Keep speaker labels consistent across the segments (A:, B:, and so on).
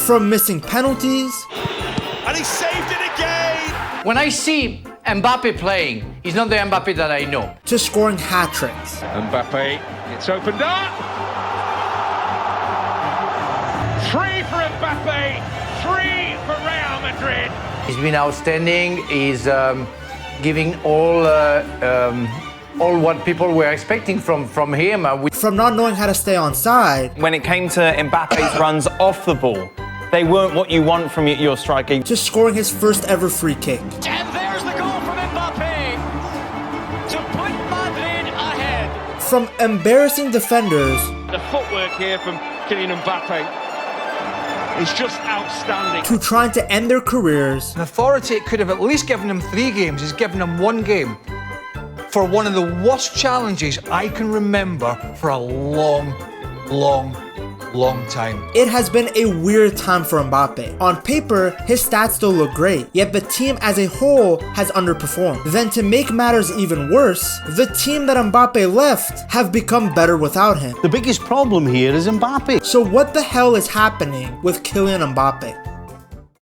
A: From missing penalties.
B: And he saved it again!
C: When I see Mbappe playing, he's not the Mbappe that I know.
A: To scoring hat tricks.
B: Mbappe, it's opened up! Free for Mbappe, free for Real Madrid.
C: He's been outstanding. He's giving all what people were expecting from him.
A: From not knowing how to stay on side.
D: When it came to Mbappe's runs off the ball, they weren't what you want from your striker.
A: To scoring his first ever free kick.
E: And there's the goal from Mbappe to put Madrid ahead.
A: From embarrassing defenders.
B: The footwork here from Kylian Mbappé is just outstanding.
A: To trying to end their careers.
F: An authority could have at least given him 3 games. He's given him 1 game for one of the worst challenges I can remember for a long time.
A: It has been a weird time for Mbappe. On paper, his stats still look great, yet the team as a whole has underperformed. Then to make matters even worse, the team that Mbappe left have become better without him.
G: The biggest problem here is Mbappe.
A: So what the hell is happening with Kylian Mbappe?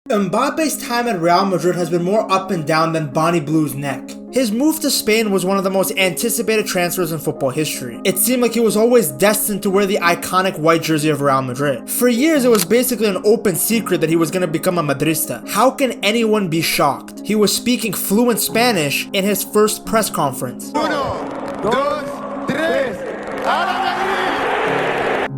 A: Mbappe's time at Real Madrid has been more up and down than Bonnie Blue's neck. His move to Spain was one of the most anticipated transfers in football history. It seemed like he was always destined to wear the iconic white jersey of Real Madrid. For years, it was basically an open secret that he was going to become a Madrista. How can anyone be shocked? He was speaking fluent Spanish in his first press conference.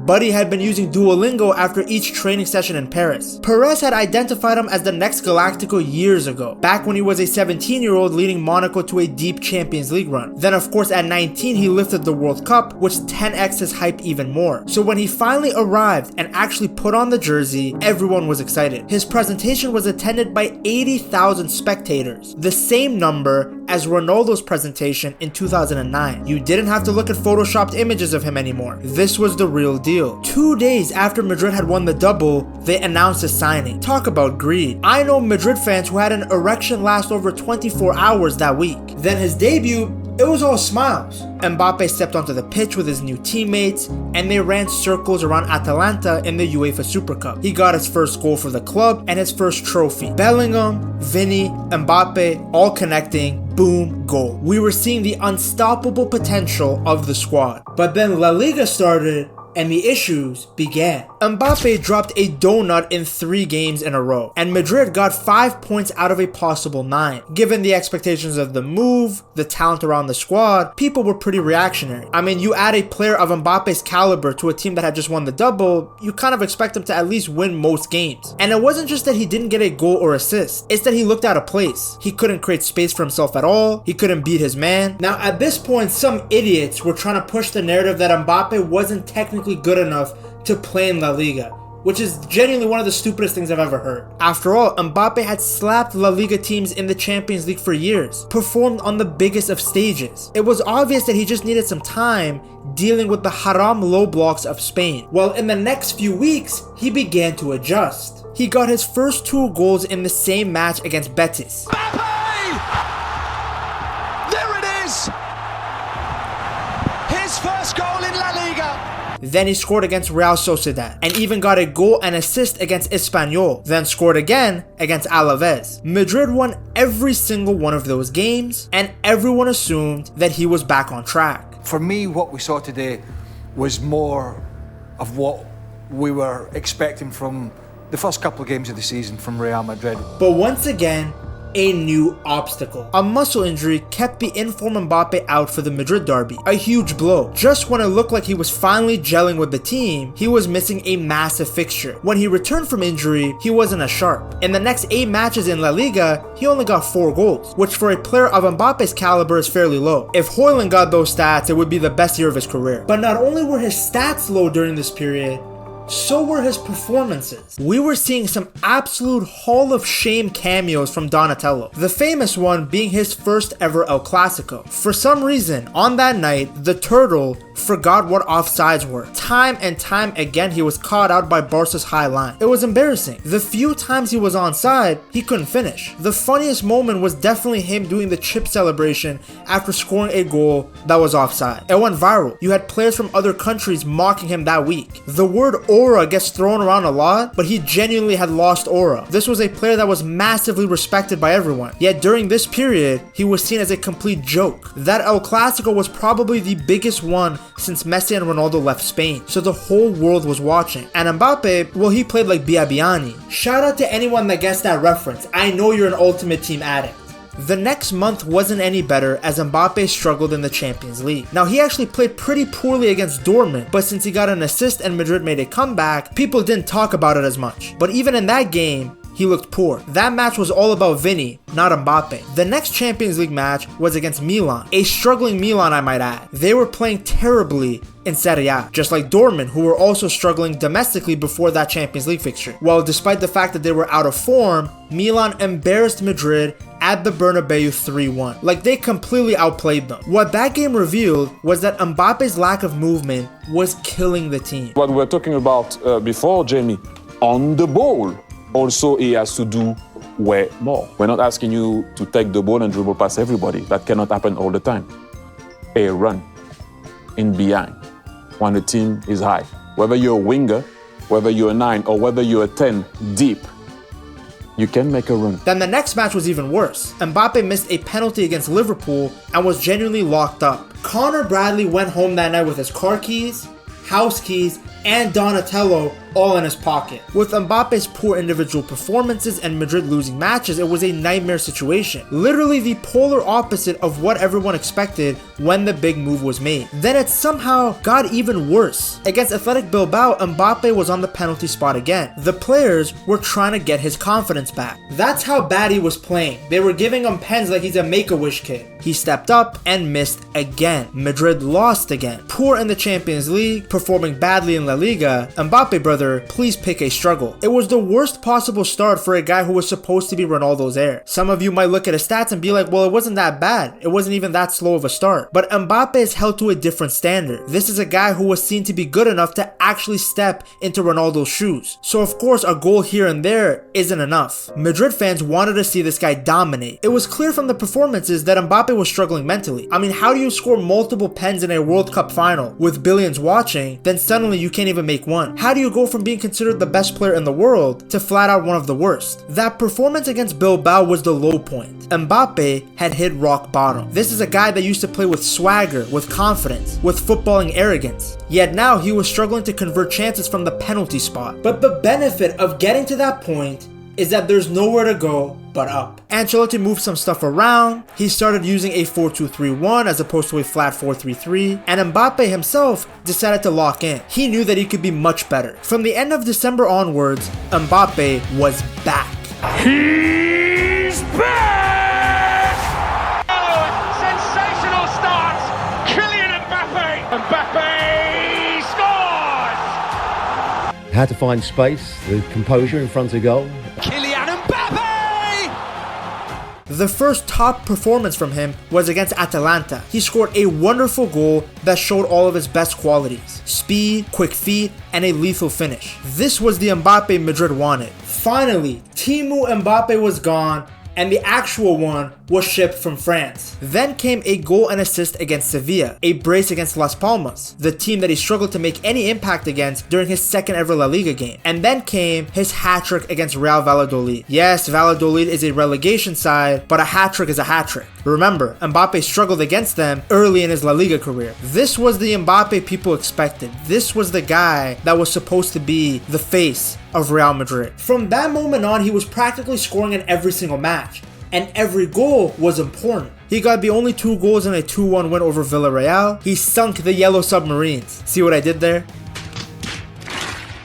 A: Buddy had been using Duolingo after each training session in Paris. Perez had identified him as the next Galactico years ago, back when he was a 17-year-old leading Monaco to a deep Champions League run. Then of course at 19 he lifted the World Cup, which 10x'd his hype even more. So when he finally arrived and actually put on the jersey, everyone was excited. His presentation was attended by 80,000 spectators, the same number as Ronaldo's presentation in 2009. You didn't have to look at photoshopped images of him anymore. This was the real deal. 2 days after Madrid had won the double, they announced his signing. Talk about greed. I know Madrid fans who had an erection last over 24 hours that week. Then his debut, it was all smiles. Mbappe stepped onto the pitch with his new teammates, and they ran circles around Atalanta in the UEFA Super Cup. He got his first goal for the club and his first trophy. Bellingham, Vinny, Mbappe, all connecting, boom, goal. We were seeing the unstoppable potential of the squad. But then La Liga started, and the issues began. Mbappe dropped a donut in 3 games in a row, and Madrid got 5 points out of a possible 9. Given the expectations of the move, the talent around the squad, people were pretty reactionary. I mean, you add a player of Mbappe's caliber to a team that had just won the double, you kind of expect him to at least win most games. And it wasn't just that he didn't get a goal or assist, it's that he looked out of place. He couldn't create space for himself at all, he couldn't beat his man. Now at this point, some idiots were trying to push the narrative that Mbappe wasn't technically good enough to play in La Liga, which is genuinely one of the stupidest things I've ever heard. After all, Mbappe had slapped La Liga teams in the Champions League for years, performed on the biggest of stages. It was obvious that he just needed some time dealing with the haram low blocks of Spain. Well, in the next few weeks, he began to adjust. He got his first 2 goals in the same match against Betis.
E: Mbappe! There it is! His first goal in La Liga!
A: Then he scored against Real Sociedad, and even got a goal and assist against Espanyol, then scored again against Alaves. Madrid won every single one of those games, and everyone assumed that he was back on track.
F: For me, what we saw today was more of what we were expecting from the first couple of games of the season from Real Madrid.
A: But once again, a new obstacle. A muscle injury kept the in-form Mbappe out for the Madrid derby. A huge blow. Just when it looked like he was finally gelling with the team, he was missing a massive fixture. When he returned from injury, he wasn't as sharp. In the next 8 matches in La Liga, he only got 4 goals, which for a player of Mbappe's caliber is fairly low. If Højlund got those stats, it would be the best year of his career. But not only were his stats low during this period, so were his performances. We were seeing some absolute Hall of Shame cameos from Donatello, the famous one being his first ever El Clasico. For some reason, on that night, the Turtle forgot what offsides were. Time and time again, he was caught out by Barca's high line. It was embarrassing. The few times he was onside, he couldn't finish. The funniest moment was definitely him doing the chip celebration after scoring a goal that was offside. It went viral. You had players from other countries mocking him that week. The word aura gets thrown around a lot, but he genuinely had lost aura. This was a player that was massively respected by everyone. Yet during this period, he was seen as a complete joke. That El Clasico was probably the biggest one since Messi and Ronaldo left Spain, so the whole world was watching. And Mbappe, well, he played like Biabiani. Shout out to anyone that gets that reference. I know you're an Ultimate Team addict. The next month wasn't any better as Mbappe struggled in the Champions League. Now, he actually played pretty poorly against Dortmund, but since he got an assist and Madrid made a comeback, people didn't talk about it as much. But even in that game, he looked poor. That match was all about Vinny, not Mbappe. The next Champions League match was against Milan, a struggling Milan I might add. They were playing terribly in Serie A, just like Dortmund, who were also struggling domestically before that Champions League fixture. Well, despite the fact that they were out of form, Milan embarrassed Madrid at the Bernabéu 3-1. Like, they completely outplayed them. What that game revealed was that Mbappe's lack of movement was killing the team.
H: What we were talking about before, Jamie, on the ball, also he has to do way more. We're not asking you to take the ball and dribble past everybody. That cannot happen all the time. A run in behind when the team is high. Whether you're a winger, whether you're a 9, or whether you're a 10 deep, you can make a run.
A: Then the next match was even worse. Mbappe missed a penalty against Liverpool and was genuinely locked up. Connor Bradley went home that night with his car keys, house keys, and Donatello all in his pocket. With Mbappe's poor individual performances and Madrid losing matches, it was a nightmare situation. Literally the polar opposite of what everyone expected when the big move was made. Then it somehow got even worse. Against Athletic Bilbao, Mbappe was on the penalty spot again. The players were trying to get his confidence back. That's how bad he was playing. They were giving him pens like he's a Make-A-Wish kid. He stepped up and missed again. Madrid lost again. Poor in the Champions League, performing badly in La Liga. Mbappe, brother, please pick a struggle. It was the worst possible start for a guy who was supposed to be Ronaldo's heir. Some of you might look at his stats and be like, well, it wasn't that bad. It wasn't even that slow of a start. But Mbappe is held to a different standard. This is a guy who was seen to be good enough to actually step into Ronaldo's shoes. So of course, a goal here and there isn't enough. Madrid fans wanted to see this guy dominate. It was clear from the performances that Mbappe was struggling mentally. I mean, how do you score multiple pens in a World Cup final with billions watching, then suddenly you can't even make one? How do you go from being considered the best player in the world to flat out one of the worst? That performance against Bilbao was the low point. Mbappe had hit rock bottom. This is a guy that used to play with swagger, with confidence, with footballing arrogance. Yet now he was struggling to convert chances from the penalty spot. But the benefit of getting to that point is that there's nowhere to go but up. Ancelotti moved some stuff around. He started using a 4-2-3-1 as opposed to a flat 4-3-3, and Mbappe himself decided to lock in. He knew that he could be much better. From the end of December onwards, Mbappe was back.
B: He's back! Oh, sensational start! Kylian Mbappé! Mbappé scores!
I: Had to find space, the composure in front of goal.
E: Kylian Mbappé!
A: The first top performance from him was against Atalanta. He scored a wonderful goal that showed all of his best qualities: speed, quick feet, and a lethal finish. This was the Mbappe Madrid wanted. Finally, Timu Mbappe was gone, and the actual one was shipped from France. Then came a goal and assist against Sevilla, a brace against Las Palmas, the team that he struggled to make any impact against during his second ever La Liga game. And then came his hat-trick against Real Valladolid. Yes, Valladolid is a relegation side, but a hat-trick is a hat-trick. Remember, Mbappe struggled against them early in his La Liga career. This was the Mbappe people expected. This was the guy that was supposed to be the face of Real Madrid. From that moment on, he was practically scoring in every single match, and every goal was important. He got the only 2 goals in a 2-1 win over Villarreal. He sunk the Yellow Submarines. See what I did there?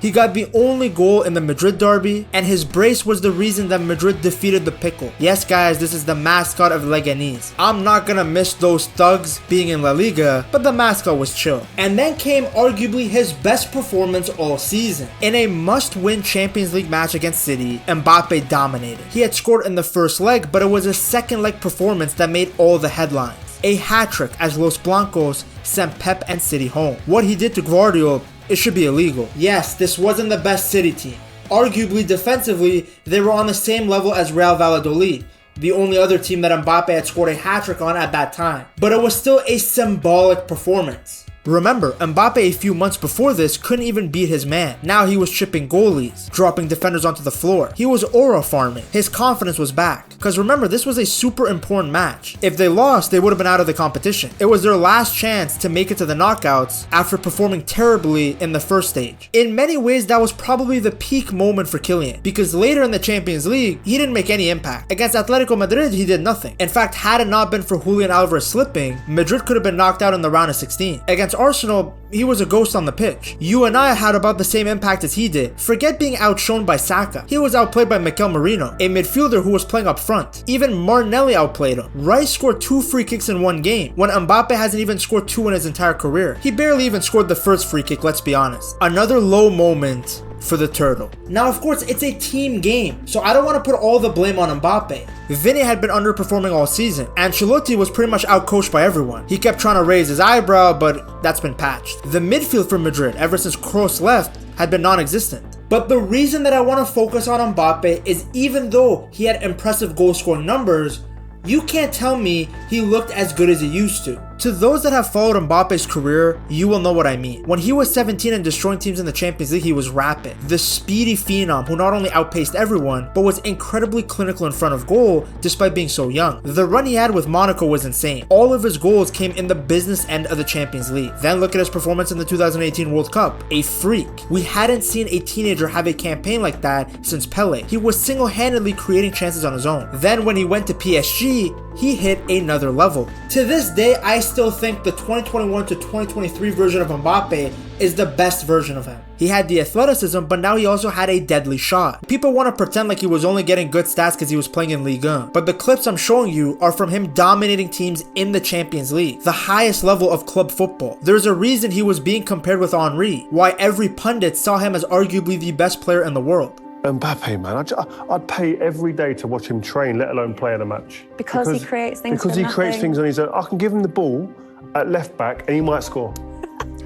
A: He got the only goal in the Madrid derby, and his brace was the reason that Madrid defeated the Pickle. Yes guys, this is the mascot of Leganés. I'm not gonna miss those thugs being in La Liga, but the mascot was chill. And then came arguably his best performance all season. In a must-win Champions League match against City, Mbappe dominated. He had scored in the first leg, but it was a second leg performance that made all the headlines. a hat-trick as Los Blancos sent Pep and City home. What he did to Guardiola, it should be illegal. Yes, this wasn't the best City team. Arguably, defensively, they were on the same level as Real Valladolid, the only other team that Mbappe had scored a hat-trick on at that time. But it was still a symbolic performance. Remember, Mbappe a few months before this couldn't even beat his man. Now he was chipping goalies, dropping defenders onto the floor. He was aura farming. His confidence was back. Because remember, this was a super important match. If they lost, they would have been out of the competition. It was their last chance to make it to the knockouts after performing terribly in the first stage. In many ways, that was probably the peak moment for Kylian, because later in the Champions League, he didn't make any impact. Against Atletico Madrid, he did nothing. In fact, had it not been for Julian Alvarez slipping, Madrid could have been knocked out in the round of 16. Against Arsenal, he was a ghost on the pitch. United had about the same impact as he did. Forget being outshone by Saka. He was outplayed by Mikel Merino, a midfielder who was playing up front. Even Martinelli outplayed him. Rice scored 2 free kicks in one game, when Mbappe hasn't even scored 2 in his entire career. He barely even scored the first free kick, let's be honest. Another low moment for the turtle. Now, of course, it's a team game, so I don't want to put all the blame on Mbappe. Vinny had been underperforming all season. Ancelotti was pretty much outcoached by everyone. He kept trying to raise his eyebrow, but that's been patched. The midfield for Madrid, ever since Kroos left, had been non-existent. But the reason that I want to focus on Mbappe is even though he had impressive goal-scoring numbers, you can't tell me he looked as good as he used to. To those that have followed Mbappe's career, you will know what I mean. When he was 17 and destroying teams in the Champions League, he was rapid. The speedy phenom who not only outpaced everyone, but was incredibly clinical in front of goal despite being so young. The run he had with Monaco was insane. All of his goals came in the business end of the Champions League. Then look at his performance in the 2018 World Cup. A freak. We hadn't seen a teenager have a campaign like that since Pele. He was single-handedly creating chances on his own. Then when he went to PSG, he hit another level. To this day, I still think the 2021 to 2023 version of Mbappe is the best version of him. He had the athleticism, but now he also had a deadly shot. People want to pretend like he was only getting good stats because he was playing in Liga, but the clips I'm showing you are from him dominating teams in the Champions League, the highest level of club football. There's a reason he was being compared with Henry, why every pundit saw him as arguably the best player in the world.
J: Mbappe, man, I'd pay every day to watch him train, let alone play in a match.
K: Because he creates things.
J: Because he creates things on his own. I can give him the ball at left back and he might score.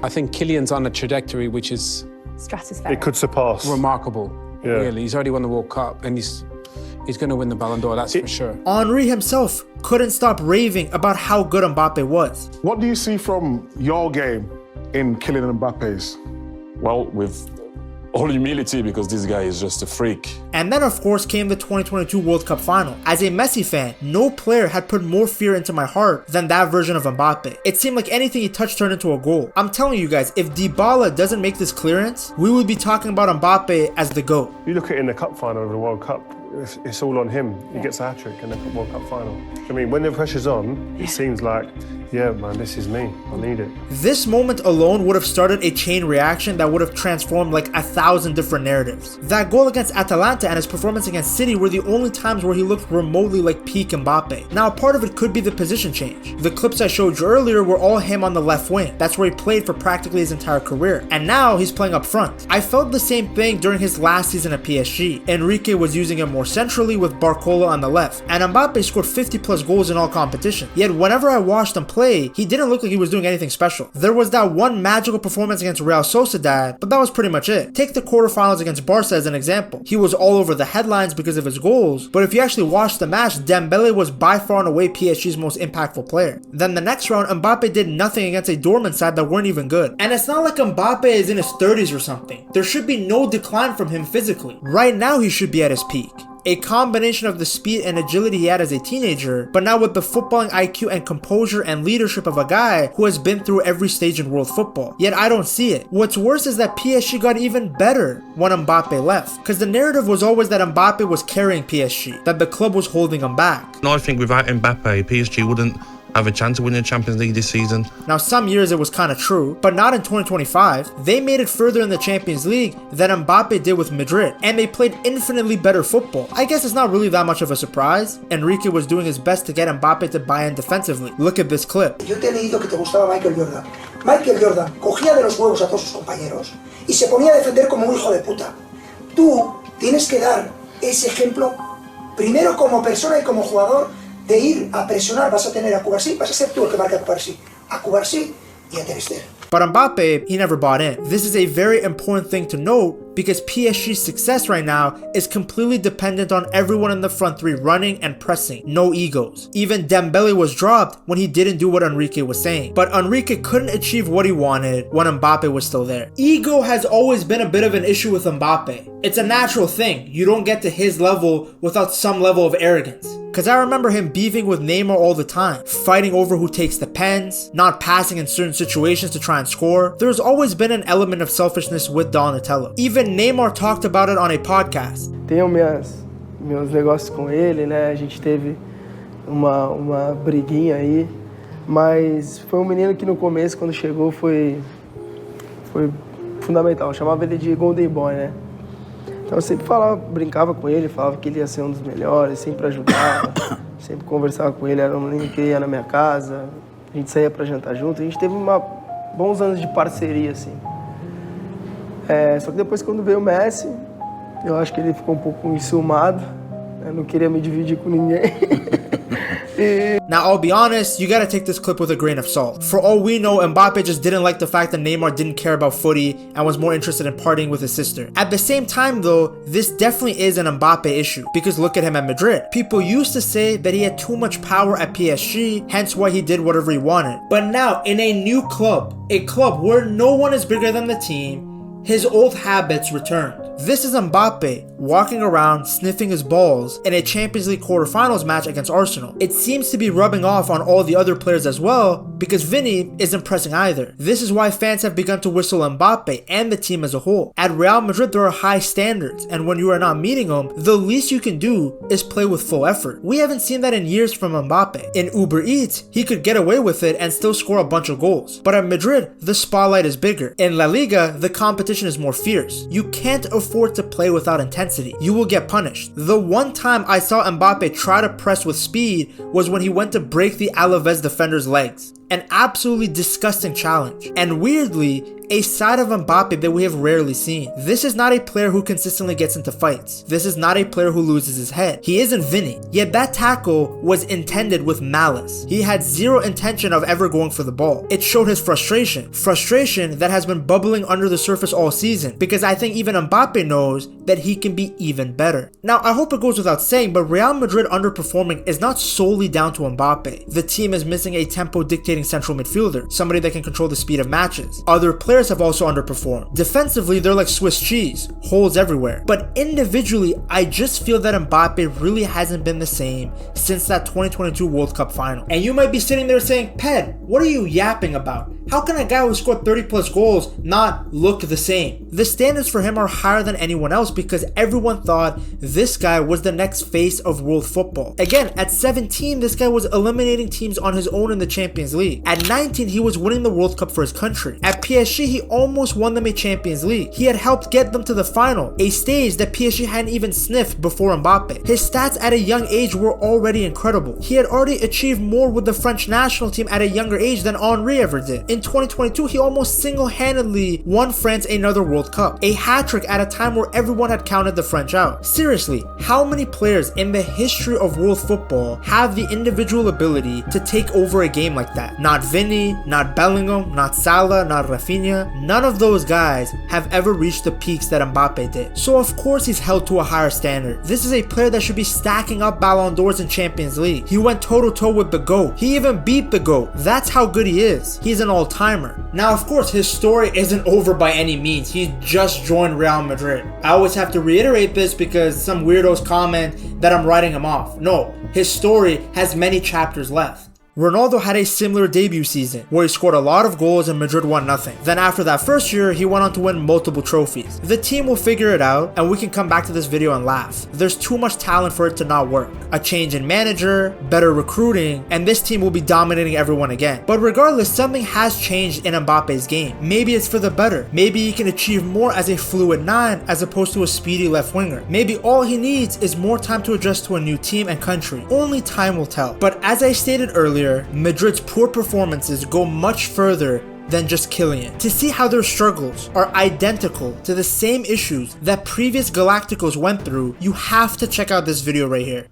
L: I think Kylian's on a trajectory which is
K: stratospheric.
J: It could surpass.
L: Remarkable.
J: Yeah.
L: Really, he's already won the World Cup and he's going to win the Ballon d'Or, that's for sure.
A: Henry himself couldn't stop raving about how good Mbappe was.
M: What do you see from your game in Kylian Mbappe's?
H: Well, with all humility, because this guy is just a freak.
A: And then of course came the 2022 World Cup final. As a Messi fan, no player had put more fear into my heart than that version of Mbappe. It seemed like anything he touched turned into a goal. I'm telling you guys, if Dybala doesn't make this clearance, we would be talking about Mbappe as the GOAT.
J: You look at it in the cup final of the World Cup, it's all on him. He gets a hat-trick in the World Cup final. I mean, when the pressure's on, it seems like, yeah, man, this is me. I need it.
A: This moment alone would have started a chain reaction that would have transformed like 1,000 different narratives. That goal against Atalanta and his performance against City were the only times where he looked remotely like peak Mbappe. Now, part of it could be the position change. The clips I showed you earlier were all him on the left wing. That's where he played for practically his entire career. And now he's playing up front. I felt the same thing during his last season at PSG. Enrique was using him more centrally with Barcola on the left. And Mbappe scored 50 plus goals in all competition. Yet whenever I watched him play, he didn't look like he was doing anything special. There was that one magical performance against Real Sociedad, but that was pretty much it. Take the quarterfinals against Barca as an example. He was all over the headlines because of his goals, but if you actually watched the match, Dembele was by far and away PSG's most impactful player. Then the next round, Mbappe did nothing against a Dortmund side that weren't even good. And it's not like Mbappe is in his 30s or something. There should be no decline from him physically. Right now, he should be at his peak. A combination of the speed and agility he had as a teenager, but now with the footballing IQ and composure and leadership of a guy who has been through every stage in world football. Yet I don't see it. What's worse is that PSG got even better when Mbappe left, because the narrative was always that Mbappe was carrying PSG, that the club was holding him back.
N: No, I think without Mbappe, PSG wouldn't have a chance of winning the Champions League this season.
A: Now, some years it was kind of true, but not in 2025. They made it further in the Champions League than Mbappe did with Madrid, and they played infinitely better football. I guess it's not really that much of a surprise. Enrique was doing his best to get Mbappe to buy in defensively. Look at this clip.
O: Yo te he leído que te gustaba Michael Jordan. Michael Jordan cogía de los huevos a todos sus compañeros y se ponía a defender como un hijo de puta. Tú tienes que dar ese ejemplo primero como persona y como jugador de ir a presionar, vas a tener a Cubarsí, vas a ser tú el que marca a Cubarsí y a Ter Stegen.
A: But Mbappe, he never bought in. This is a very important thing to note because PSG's success right now is completely dependent on everyone in the front three running and pressing, no egos. Even Dembele was dropped when he didn't do what Enrique was saying. But Enrique couldn't achieve what he wanted when Mbappe was still there. Ego has always been a bit of an issue with Mbappe. It's a natural thing. You don't get to his level without some level of arrogance. Cause I remember him beefing with Neymar all the time, fighting over who takes the pens, not passing in certain situations to try and score. There's always been an element of selfishness with Donatello. Even Neymar talked about it on a podcast.
P: Tenho meus negócios com ele, né? A gente teve uma briguinha aí, mas foi um menino que no começo, quando chegou, foi fundamental. Eu chamava ele de Golden Boy, né? Então eu sempre brincava com ele, falava que ele ia ser um dos melhores, sempre ajudava, sempre conversava com ele, era um menino que ia na minha casa, a gente saía pra jantar junto, a gente teve bons anos de parceria, assim. Só que depois, quando veio o Messi, eu acho que ele ficou um pouco enciumado, né? Não queria me dividir com ninguém.
A: Now, I'll be honest, you gotta take this clip with a grain of salt. For all we know, Mbappe just didn't like the fact that Neymar didn't care about footy and was more interested in partying with his sister. At the same time though, this definitely is an Mbappe issue, because look at him at Madrid. People used to say that he had too much power at PSG, hence why he did whatever he wanted. But now, in a new club, a club where no one is bigger than the team, his old habits returned. This is Mbappe walking around sniffing his balls in a Champions League quarterfinals match against Arsenal. It seems to be rubbing off on all the other players as well because Vinny isn't pressing either. This is why fans have begun to whistle Mbappe and the team as a whole. At Real Madrid there are high standards, and when you are not meeting them, the least you can do is play with full effort. We haven't seen that in years from Mbappe. In Uber Eats, he could get away with it and still score a bunch of goals. But at Madrid, the spotlight is bigger. In La Liga, the competition is more fierce. You can't afford to play without intensity. You will get punished. The one time I saw Mbappe try to press with speed was when he went to break the Alaves defender's legs. An absolutely disgusting challenge. And weirdly, a side of Mbappe that we have rarely seen. This is not a player who consistently gets into fights. This is not a player who loses his head. He isn't Vinny. Yet that tackle was intended with malice. He had zero intention of ever going for the ball. It showed his frustration. Frustration that has been bubbling under the surface all season, because I think even Mbappe knows that he can be even better. Now, I hope it goes without saying, but Real Madrid underperforming is not solely down to Mbappe. The team is missing a tempo dictating central midfielder, somebody that can control the speed of matches. Other players have also underperformed. Defensively, they're like Swiss cheese, holes everywhere. But individually, I just feel that Mbappe really hasn't been the same since that 2022 World Cup final. And you might be sitting there saying, Ped, what are you yapping about? How can a guy who scored 30 plus goals not look the same? The standards for him are higher than anyone else because everyone thought this guy was the next face of world football. Again, at 17, this guy was eliminating teams on his own in the Champions League. At 19, he was winning the World Cup for his country. At PSG, he almost won them a Champions League. He had helped get them to the final, a stage that PSG hadn't even sniffed before Mbappe. His stats at a young age were already incredible. He had already achieved more with the French national team at a younger age than Henry ever did. In 2022, he almost single-handedly won France another World Cup, a hat-trick at a time where everyone had counted the French out. Seriously, how many players in the history of world football have the individual ability to take over a game like that? Not Vinny, not Bellingham, not Salah, not Rafinha. None of those guys have ever reached the peaks that Mbappe did. So of course he's held to a higher standard. This is a player that should be stacking up Ballon d'Ors in Champions League. He went toe-to-toe with the GOAT. He even beat the GOAT. That's how good he is. He's an all-timer. Now of course his story isn't over by any means. He just joined Real Madrid. I always have to reiterate this because some weirdos comment that I'm writing him off. No, his story has many chapters left. Ronaldo had a similar debut season, where he scored a lot of goals and Madrid won nothing. Then after that first year, he went on to win multiple trophies. The team will figure it out, and we can come back to this video and laugh. There's too much talent for it to not work. A change in manager, better recruiting, and this team will be dominating everyone again. But regardless, something has changed in Mbappe's game. Maybe it's for the better. Maybe he can achieve more as a fluid 9 as opposed to a speedy left winger. Maybe all he needs is more time to adjust to a new team and country. Only time will tell. But as I stated earlier, Madrid's poor performances go much further than just Kylian. To see how their struggles are identical to the same issues that previous Galacticos went through, you have to check out this video right here.